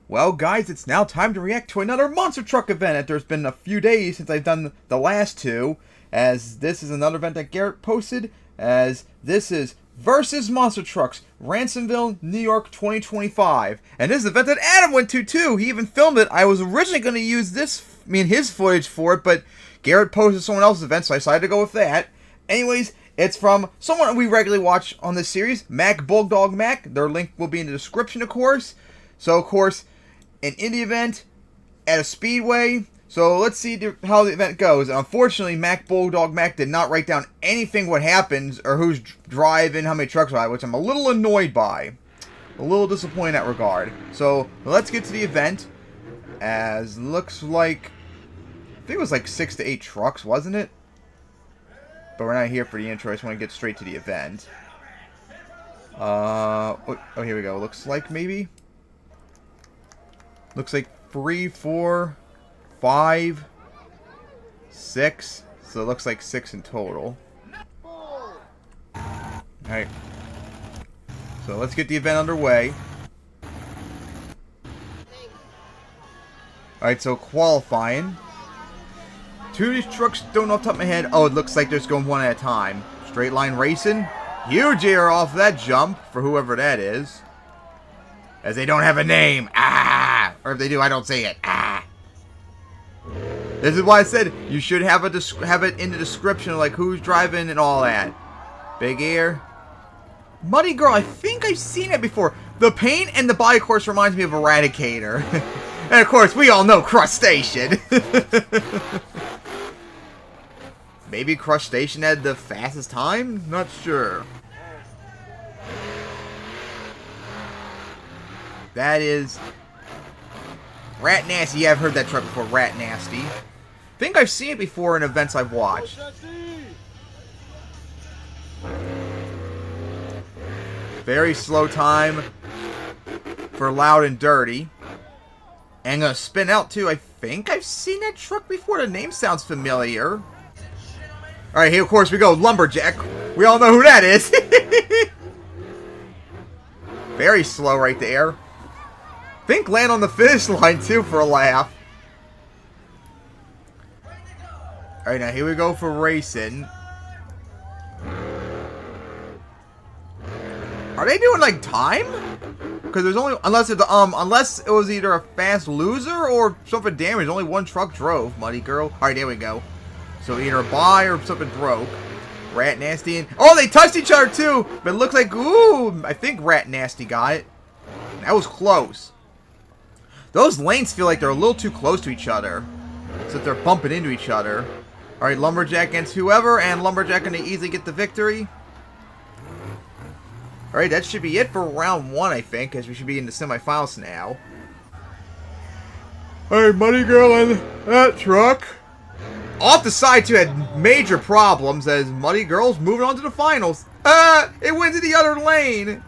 Well, guys, it's now time to react to another monster truck event. There's been a few days since I've done the last two, as this is another event that Garrett posted, as this is Versus Monster Trucks, Ransomville, New York 2025. And this is an event that Adam went to, too. He even filmed it. I was originally going to use his footage for it, but Garrett posted someone else's event, so I decided to go with that. Anyways, it's from someone we regularly watch on this series, Mac Bulldog Mac. Their link will be in the description, of course. So, of course, an indie event at a speedway. So let's see how the event goes. Unfortunately, Mac Bulldog Mac did not write down anything what happens or who's driving, how many trucks are, which I'm a little annoyed by. A little disappointed in that regard. So let's get to the event. As looks like, I think it was like 6 to 8 trucks, wasn't it? But we're not here for the intro. I just want to get straight to the event. Oh, here we go. Looks like maybe. Looks like 3, 4, 5, 6. So it looks like 6 in total. Alright. So let's get the event underway. Alright, so qualifying. 2 of these trucks don't know off the top of my head. Oh, it looks like they're just going one at a time. Straight line racing. Huge air off that jump for whoever that is. As they don't have a name. Ah! Or if they do, I don't say it. Ah! This is why I said you should have it in the description, like who's driving and all that. Big ear. Muddy Girl, I think I've seen it before. The paint and the body, of course, reminds me of Eradicator. And, of course, we all know Crustacean. Maybe Crustacean had the fastest time? Not sure. That is Rat Nasty. Yeah, I've heard that truck before. Rat Nasty. I think I've seen it before in events I've watched. Very slow time for Loud and Dirty. And gonna spin out too. I think I've seen that truck before. The name sounds familiar. Alright, here of course we go. Lumberjack. We all know who that is. Very slow right there. Think land on the finish line too for a laugh. Alright, now here we go for racing. Are they doing like time? Because there's only unless it was either a fast loser or something damaged. Only one truck drove. Muddy Girl. Alright, there we go. So either a buy or something broke. Rat Nasty and oh, they touched each other too. But it looks like ooh, I think Rat Nasty got it. That was close. Those lanes feel like they're a little too close to each other. So they're bumping into each other. Alright, Lumberjack against whoever, and Lumberjack gonna easily get the victory. Alright, that should be it for round 1, I think, because we should be in the semifinals now. Alright, Muddy Girl and that truck. Off the side, too, had major problems as Muddy Girl's moving on to the finals. It went to the other lane.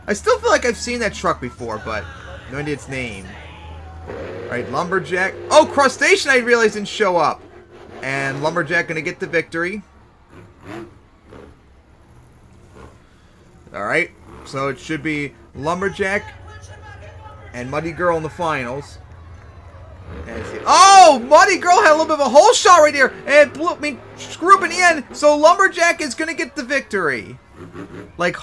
I still feel like I've seen that truck before, but no idea its name. Alright, Lumberjack. Oh, Crustacean I realized didn't show up. And Lumberjack gonna get the victory. Alright, so it should be Lumberjack and Muddy Girl in the finals. And oh, Muddy Girl had a little bit of a hole shot right there and blew me screw up in the end. So Lumberjack is gonna get the victory. Like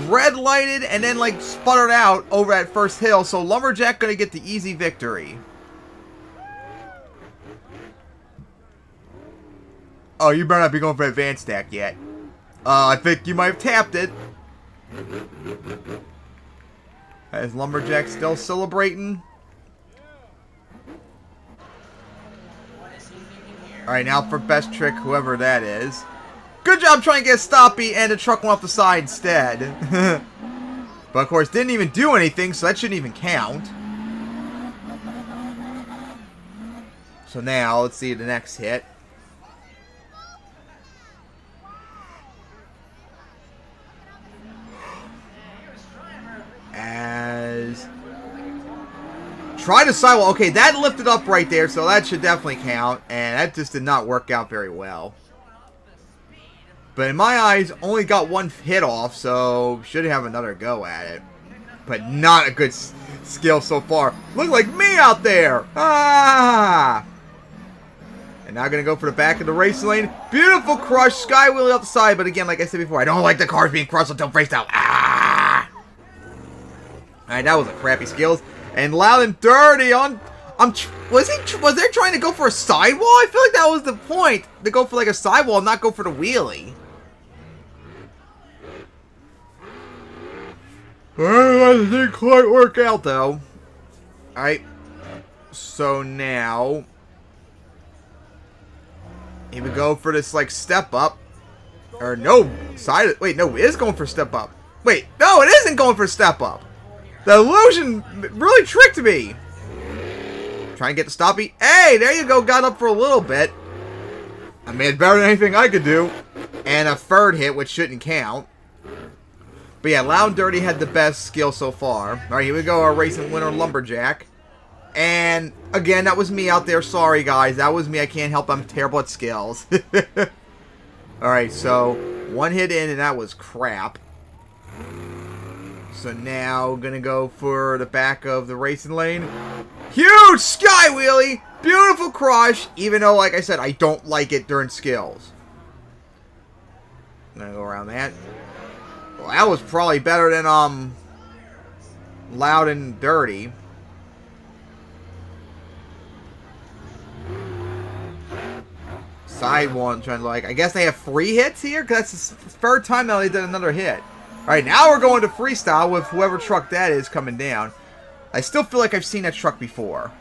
red lighted and then like sputtered out over that first hill. So Lumberjack gonna get the easy victory. Oh, you better not be going for advanced stack yet. I think you might have tapped it. Is Lumberjack still celebrating? Alright, now for best trick, whoever that is. Good job trying to get a stoppie, and the truck went off the side instead. But of course, didn't even do anything, so that shouldn't even count. So now, let's see the next hit. As try to sidewall. Okay, that lifted up right there, so that should definitely count. And that just did not work out very well. But in my eyes, only got one hit off, so should have another go at it. But not a good... skill so far. Look like me out there. Ah! And now going to go for the back of the racing lane. Beautiful crush. Sky wheelie off the side. But again, like I said before, I don't like the cars being crushed until face out. Ah! Alright, that was a crappy skills. And loud and dirty on... was they trying to go for a sidewall? I feel like that was the point. To go for like a sidewall and not go for the wheelie. That didn't quite work out though. Alright. So now... Here we go for this, like, step up. Or, no, side... Wait, no, it is going for step up. Wait, no, it isn't going for step up. The illusion really tricked me. Trying to get the stoppy. Hey, there you go, got up for a little bit. I mean, it's better than anything I could do. And a third hit, which shouldn't count. But yeah, Loud and Dirty had the best skill so far. Alright, here we go, our racing winner, Lumberjack. And, again, that was me out there. Sorry, guys. That was me. I can't help. I'm terrible at skills. Alright, so, one hit in, and that was crap. So now, gonna go for the back of the racing lane. Huge sky wheelie! Beautiful crush! Even though, like I said, I don't like it during skills. I'm gonna go around that. Well, that was probably better than, Loud and Dirty. Side one, trying to like, I guess they have 3 hits here? Because that's the third time that they did another hit. Alright, now we're going to freestyle with whoever truck that is coming down. I still feel like I've seen that truck before.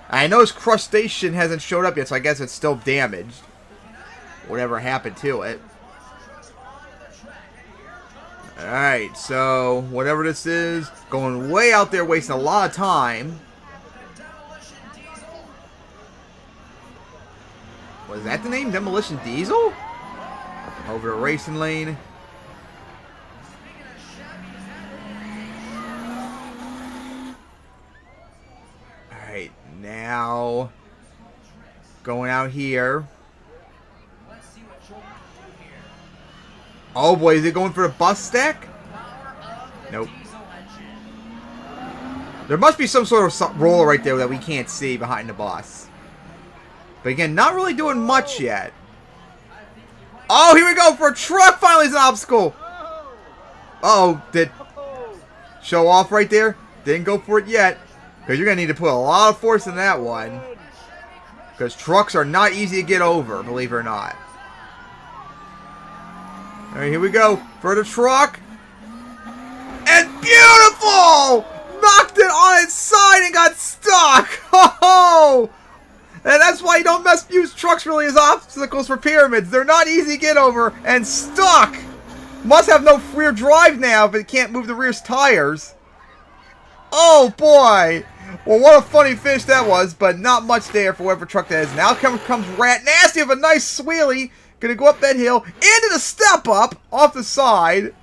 I know his crustacean hasn't showed up yet, so I guess it's still damaged. Whatever happened to it. Alright, so whatever this is, going way out there, wasting a lot of time. Was that the name? Demolition Diesel? Over the racing lane. Alright, now going out here. Oh boy, is it going for the bus stack? Nope. There must be some sort of roller right there that we can't see behind the bus. But again, not really doing much yet. Oh, here we go for a truck. Finally, is an obstacle. Uh-oh, did show off right there. Didn't go for it yet. Because you're going to need to put a lot of force in that one. Because trucks are not easy to get over, believe it or not. Alright, here we go. For the truck. And beautiful! Knocked it on its side and got stuck. Oh! And that's why you don't use trucks really as obstacles for pyramids. They're not easy to get over and stuck. Must have no rear drive now if it can't move the rear's tires. Oh boy. Well, what a funny finish that was, but not much there for whatever truck that is. Now comes Rat Nasty with a nice wheelie. Gonna go up that hill into the step up off the side.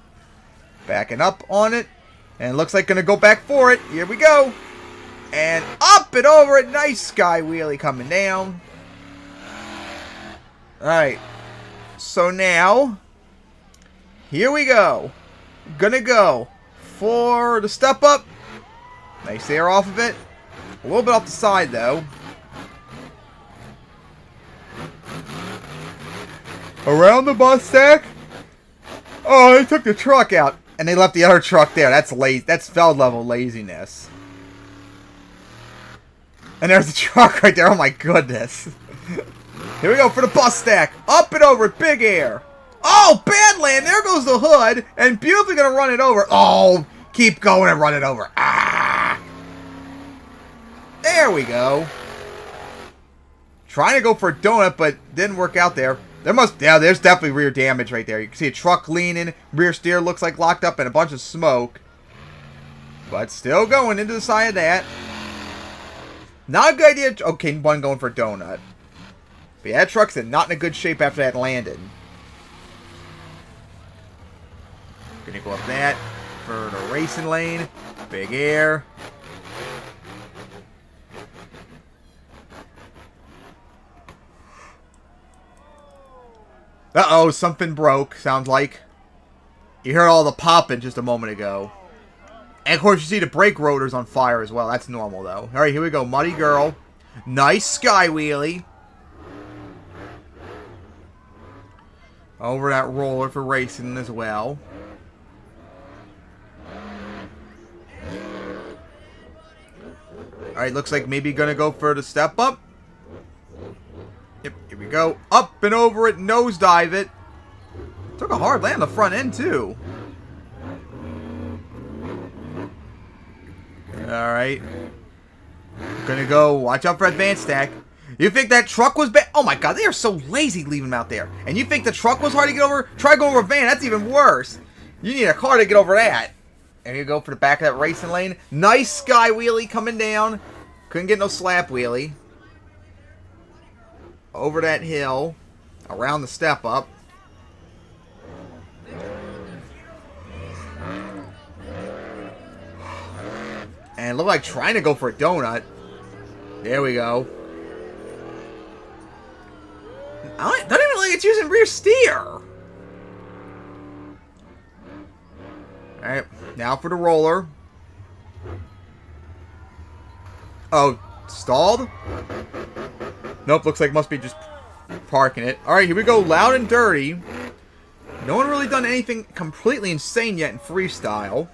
Backing up on it. And looks like gonna go back for it. Here we go. And up and over it. Nice sky wheelie coming down. Alright. So now, here we go. Gonna go for the step up. Nice air off of it. A little bit off the side though. Around the bus stack. Oh, they took the truck out. And they left the other truck there. That's That's feld level laziness. And there's the truck right there. Oh my goodness. Here we go for the bus stack. Up and over it. Big air. Oh, bad land. There goes the hood. And beautifully going to run it over. Oh, keep going and run it over. Ah. There we go. Trying to go for a donut, but didn't work out there. There's definitely rear damage right there. You can see a truck leaning. Rear steer looks like locked up in a bunch of smoke. But still going into the side of that. Not a good idea. Okay, one going for a donut. But yeah, that truck's not in a good shape after that landed. Gonna go up that for the racing lane. Big air. Uh-oh, something broke, sounds like. You heard all the popping just a moment ago. And of course, you see the brake rotors on fire as well. That's normal, though. All right, here we go. Muddy Girl. Nice sky wheelie. Over that roller for racing as well. Alright, looks like maybe gonna go for the step up. Yep, here we go. Up and over it, nosedive it. Took a hard land on the front end, too. Alright. Gonna go, watch out for advanced stack. You think that truck was bad? Oh my god, they are so lazy leaving them out there. And you think the truck was hard to get over? Try going over a van, that's even worse. You need a car to get over that. There you go for the back of that racing lane. Nice sky wheelie coming down. Couldn't get no slap wheelie. Over that hill. Around the step up. And look like trying to go for a donut. There we go. I don't even like it's using rear steer. Alright, now for the roller. Oh, stalled? Nope, looks like must be just parking it. Alright, here we go, loud and dirty. No one really done anything completely insane yet in freestyle.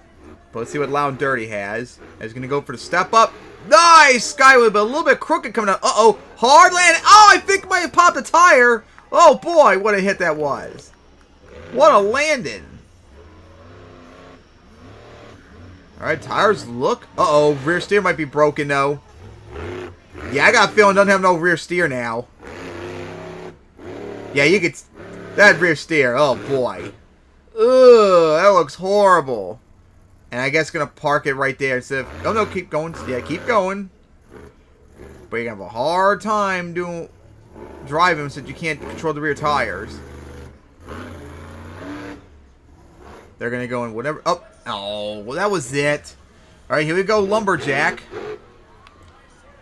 But let's see what loud and dirty has. He's going to go for the step up. Nice! Skyway, but a little bit crooked coming out. Uh-oh, hard landing. Oh, I think I might have popped a tire. Oh boy, what a hit that was. What a landing. Alright, tires look. Uh-oh, rear steer might be broken though. Yeah, I got a feeling doesn't have no rear steer now. Yeah, you could... That rear steer, oh boy. Ugh, that looks horrible. And I guess gonna park it right there instead of... Oh no, keep going. Yeah, keep going. But you're gonna have a hard time driving since you can't control the rear tires. They're gonna go in whatever... Oh, well that was it. Alright, here we go, Lumberjack.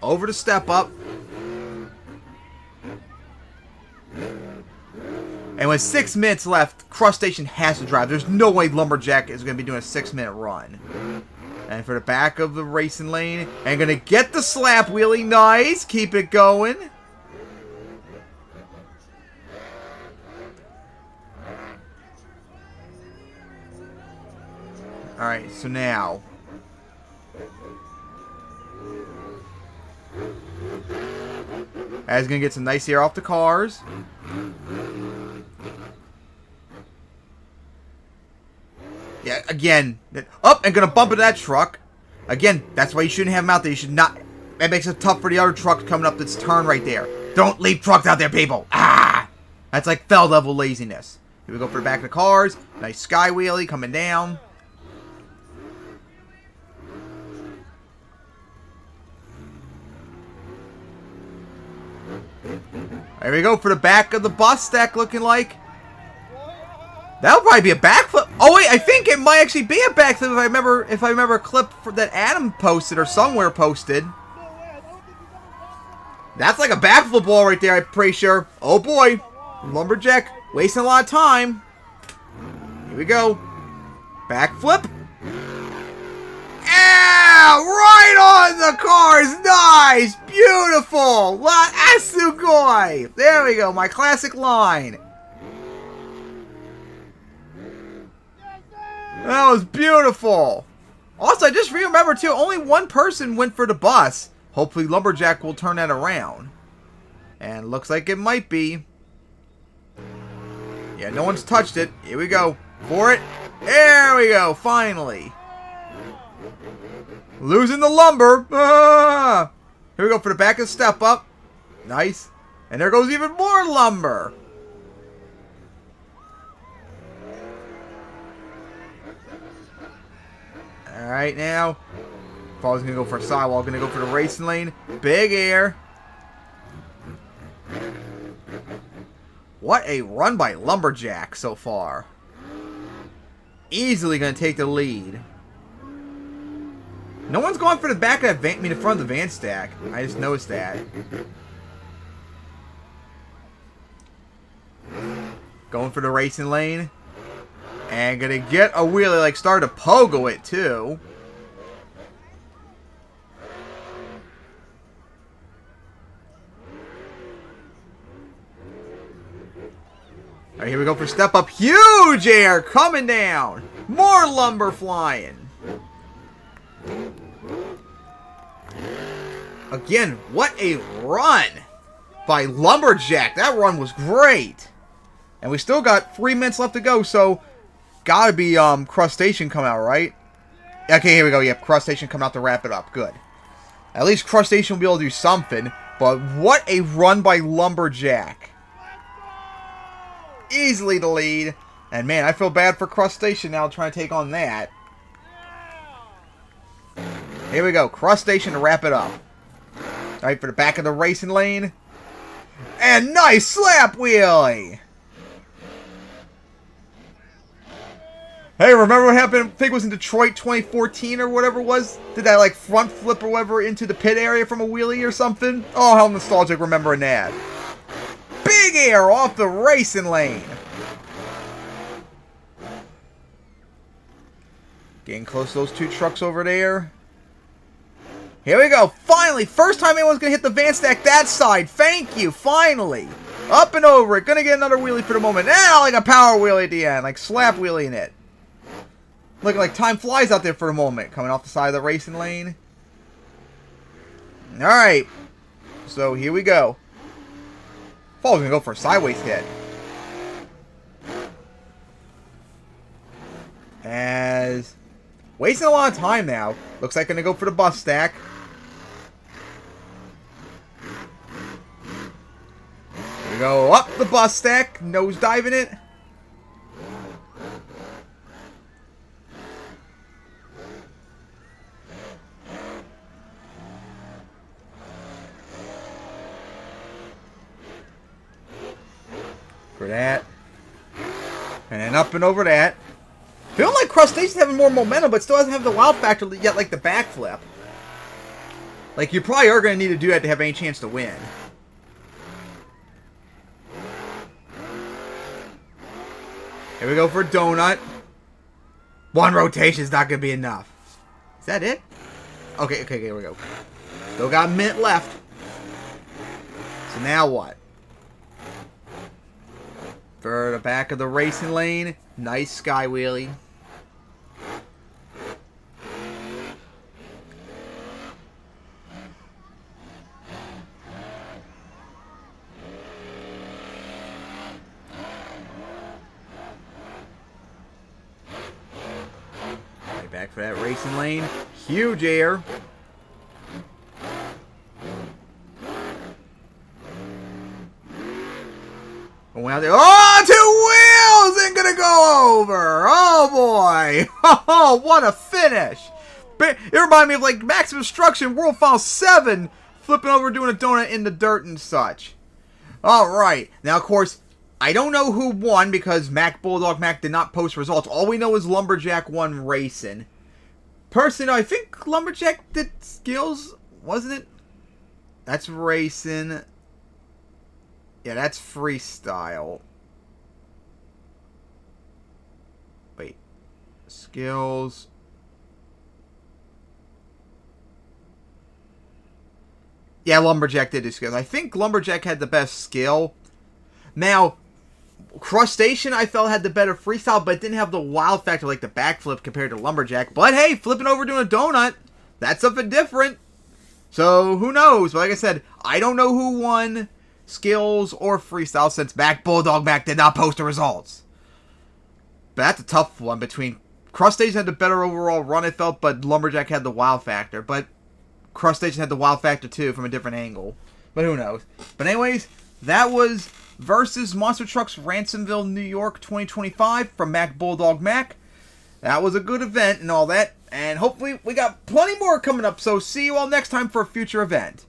Over to step up. And with 6 minutes left, Crush Station has to drive. There's no way Lumberjack is going to be doing a 6-minute run. And for the back of the racing lane. And going to get the slap wheelie. Nice. Keep it going. Alright, so now. As going to get some nice air off the cars. Yeah, again. Up and gonna bump into that truck. Again, that's why you shouldn't have them out there. You should not. That makes it tough for the other trucks coming up that's turn right there. Don't leave trucks out there, people. Ah! That's like fell level laziness. Here we go for the back of the cars. Nice sky wheelie coming down. There we go for the back of the bus stack looking like. That'll probably be a backflip. Oh wait, I think it might actually be a backflip if I remember a clip that Adam posted or somewhere posted. That's like a backflip ball right there, I'm pretty sure. Oh boy. Lumberjack wasting a lot of time. Here we go. Backflip. Yeah! Right on the cars! Nice! Beautiful! La Asugoi! There we go, my classic line. That was beautiful. Also, I just remembered too, only one person went for the bus. Hopefully Lumberjack will turn that around. And looks like it might be. Yeah, no one's touched it. Here we go. For it. There we go, finally. Losing the lumber. Ah! Here we go for the back of the step up. Nice. And there goes even more lumber. Alright now. Fall's gonna go for a sidewall. Gonna go for the racing lane. Big air. What a run by Lumberjack so far. Easily gonna take the lead. No one's going for the back of that van, the front of the van stack. I just noticed that. Going for the racing lane. And gonna get a wheelie, like start to pogo it too. Alright, here we go for step up. Huge air coming down. More lumber flying. Again, what a run by Lumberjack. That run was great. And we still got 3 minutes left to go, so gotta be Crustacean coming out, right? Okay, here we go. Yep, Crustacean coming out to wrap it up. Good. At least Crustacean will be able to do something. But what a run by Lumberjack. Easily the lead. And man, I feel bad for Crustacean now trying to take on that. Here we go. Crustacean to wrap it up. Alright, for the back of the racing lane. And nice slap wheelie. Hey, remember what happened? I think it was in Detroit 2014 or whatever it was? Did that like front flip or whatever into the pit area from a wheelie or something? Oh, how nostalgic remembering that. Big air off the racing lane. Getting close to those two trucks over there. Here we go. Finally, first time anyone's going to hit the van stack that side. Thank you. Finally. Up and over it. Going to get another wheelie for the moment. Now like a power wheelie at the end. Like slap wheelie in it. Looking like time flies out there for a moment. Coming off the side of the racing lane. Alright. So here we go. Fall's going to go for a sideways hit. As... wasting a lot of time now. Looks like going to go for the bus stack. Here we go. Up the bus stack. Nose diving it. For that. And then up and over that. Feeling like Crustacean's having more momentum, but still doesn't have the wow factor yet, like the backflip. Like, you probably are going to need to do that to have any chance to win. Here we go for a donut. One rotation is not going to be enough. Is that it? Okay, here we go. Still got a minute left. So now what? For the back of the racing lane. Nice sky wheelie. Right back for that racing lane. Huge air. Going out there. Oh, two wheels! Ain't gonna go over. Oh, boy. Oh, what a finish. It reminded me of, like, Maximum Destruction, World File 7, flipping over doing a donut in the dirt and such. Alright. Now, of course, I don't know who won because Bulldog Mac did not post results. All we know is Lumberjack won racing. Personally, I think Lumberjack did skills, wasn't it? That's racing. Yeah, that's freestyle. Wait. Skills. Yeah, Lumberjack did do skills. I think Lumberjack had the best skill. Now, Crustacean, I felt, had the better freestyle, but it didn't have the wild factor like the backflip compared to Lumberjack. But hey, flipping over doing a donut, that's something different. So, who knows? But like I said, I don't know who won skills or freestyle since Bulldog Mac did not post the results. But that's a tough one between... Crustacean had the better overall run, it felt, but Lumberjack had the wow factor. But Crustacean had the wow factor too from a different angle. But who knows? But anyways, that was versus Monster Trucks Ransomville, New York 2025 from Bulldog Mac. That was a good event and all that. And hopefully we got plenty more coming up. So see you all next time for a future event.